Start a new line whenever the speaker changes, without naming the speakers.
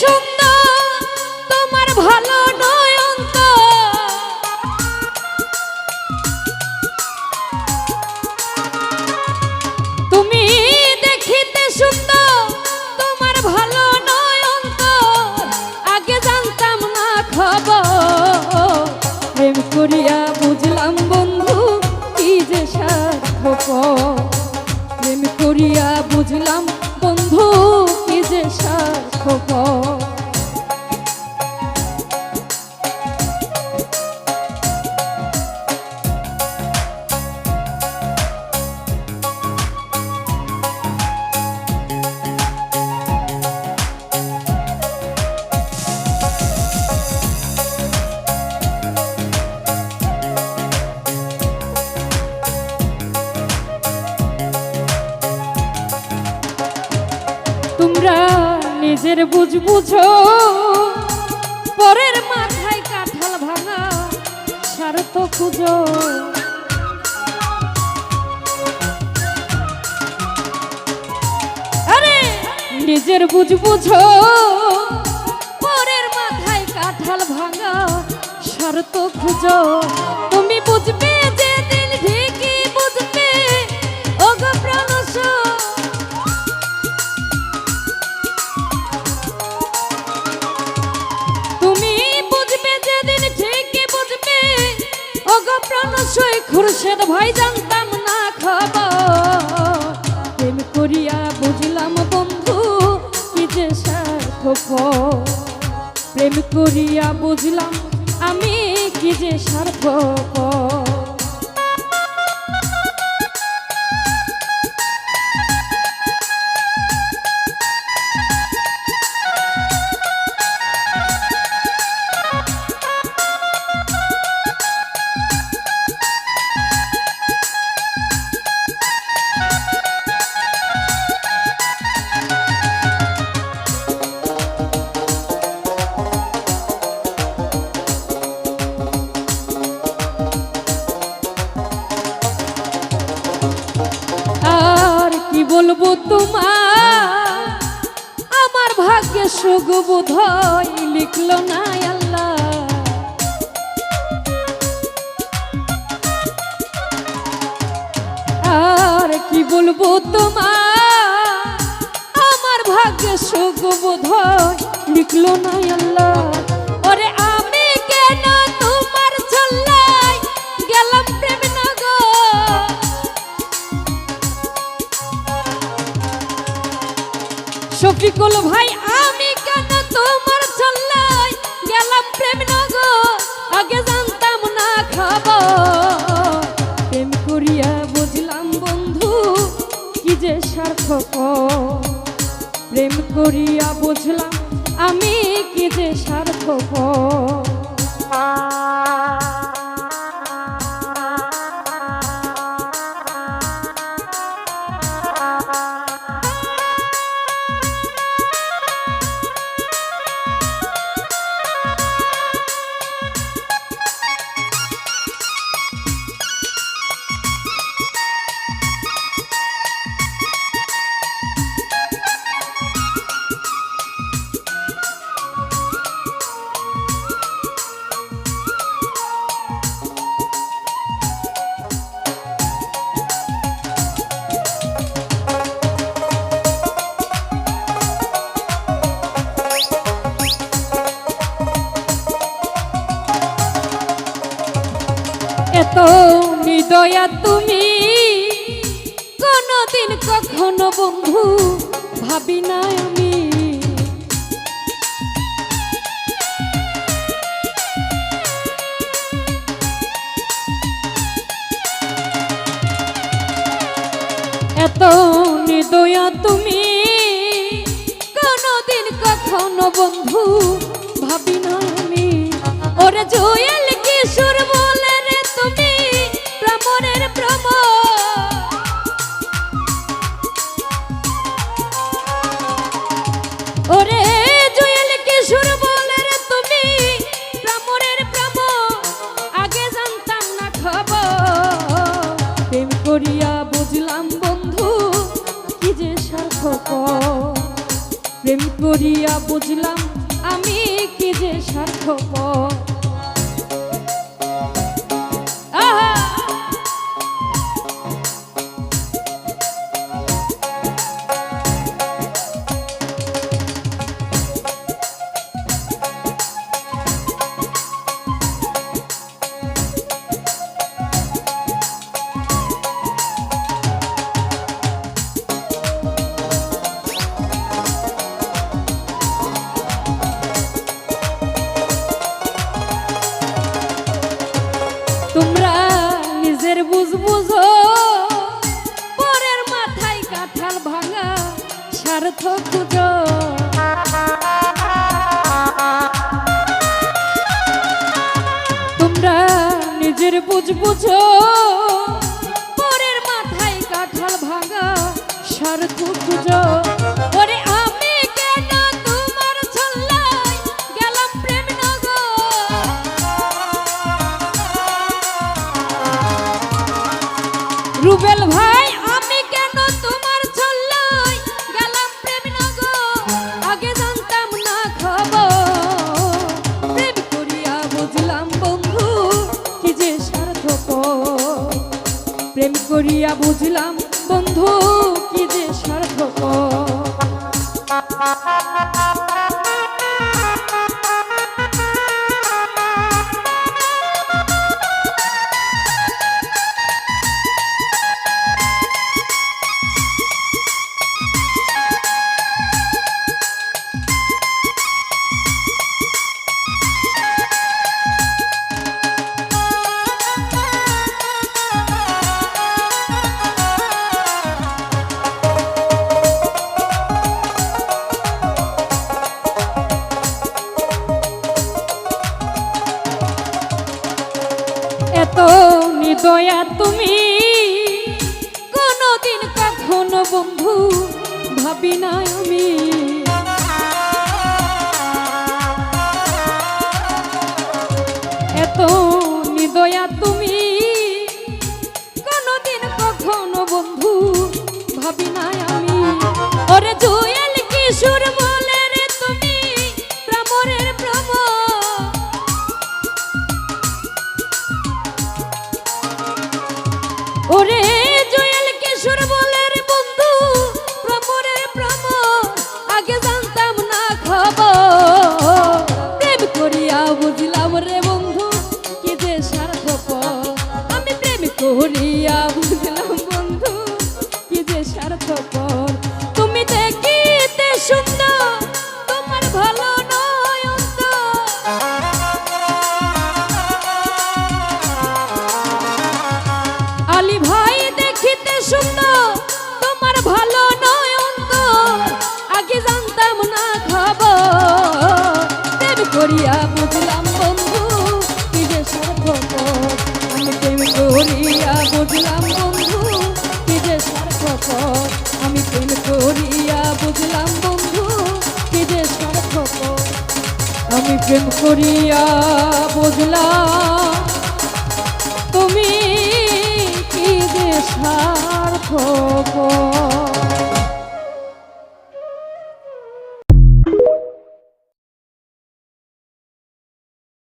সুন্দর তোমার ভালো নয়ন তো, তুমি দেখিতে সুন্দর তোমার ভালো নয়ন তো, আগে জানতাম না খবর। প্রেম করিয়া বুঝলাম বন্ধু কি যে স্বার্থপর, প্রেম করিয়া বুঝলাম বন্ধু কি যে স্বার্থপর। তোমরা নিজের বুঝ বুঝো, পরের মাথায় কাঁঠাল ভাঙা স্বার্থ খুঁজো। আরে নিজের বুঝ বুঝো, পরের মাথায় কাঁঠাল ভাঙা স্বার্থ খুঁজো। তুমি বুঝবে যেদিন ঠিকই বুঝবে ওগো প্রাণস, খুরশেদ ভাই জানতাম না খবর। প্রেম করিয়া বুঝলাম বন্ধু কি যে স্বার্থপর, প্রেম করিয়া বুঝলাম আমি কি যে স্বার্থপর। বলবো তোমার আমার ভাগ্যে সুখ বোধহয় লিখলো না আল্লাহ। আর কি বলবো তোমার আমার ভাগ্যে সুখ বোধহয় লিখলো না আল্লাহ। ওরে আমি কেন তোমার চল্লাই গেলাম প্রেম নগর, শফিকুল ভাই আমি কেন তোমার চল্লাই গেলাম প্রেম নগর, আগে জানতাম না খবর। প্রেম করিয়া বুঝলাম বন্ধু কি যে স্বার্থপর, প্রেম করিয়া বুঝলাম আমি কি যে স্বার্থপর। এত নিদয়া তুমি কোনদিন কখনো বন্ধু ভাবি না আমি। এত নিদয়া তুমি কোনদিন কখনো বন্ধু ভাবি না আমি। ওরে জুয়েল কিশোর বলে রে তুমি ভ্রমণের ভ্রমণ, ওরে জুয়েল কিশোর বলে রে তুমি ভ্রমণের ভ্রমণ, আগে জানতাম না খবর। প্রেম করিয়া বুঝলাম বন্ধু কি যে স্বার্থপর, প্রেম করিয়া বুঝলাম আমি কি যে স্বার্থপর। আহা তোমরা নিজের বুঝ বুঝো, পরের মাথায় কাঁঠাল ভাঙা স্বার্থ খুঁজো। তোমরা নিজের বুঝ বুঝো, পরের মাথায় কাঁঠাল ভাঙা স্বার্থ খুঁজো। ওরে আমি কেন তোমার ছল্লায় গেলাম প্রেম নগর। রুবেল ভাই আমি কেন তোমার ছল্লায় গেলাম প্রেম নগর। আগে জানতাম না খবর, প্রেম করিয়া বুঝলাম বন্ধু কি যে স্বার্থপর। প্রেম করিয়া বুঝলাম বন্ধু কি যে স্বার্থপর। এত নিদয়া তুমি কোনদিন কখনো বন্ধু ভাবি নাই আমি। এত নিদয়া তুমি কোনদিন কখনো বন্ধু ভাবি নাই আমি। ওরে জুয়েল কিশোর বলে রে তুমি প্রামরের প্রাম। ওরে জুয়েল কিশোর বলে রে বন্ধু প্রামরের প্রাম। আগে জানতাম না খবর, প্রেম করিয়া বুঝলাম রে বন্ধু কি যে স্বার্থপর। আমি প্রেম করিয়া বুঝলাম বন্ধু কি যে স্বার্থপর। তুমি দেখিতে সুন্দর তোমার ভালো নয় অন্তর। আলী ভাই দেখিতে সুন্দর তোমার ভালো নয় অন্তর। আগে জানতাম না খবর, প্রেম করিয়া বুঝলাম বন্ধু কি যে স্বার্থপর। আমি প্রেম করিয়া বুঝলাম বন্ধু কি যে স্বার্থপর। আমি প্রেম করিয়া বুঝলাম বন্ধু কি যে স্বার্থপর। আমি প্রেম করিয়া বুঝলাম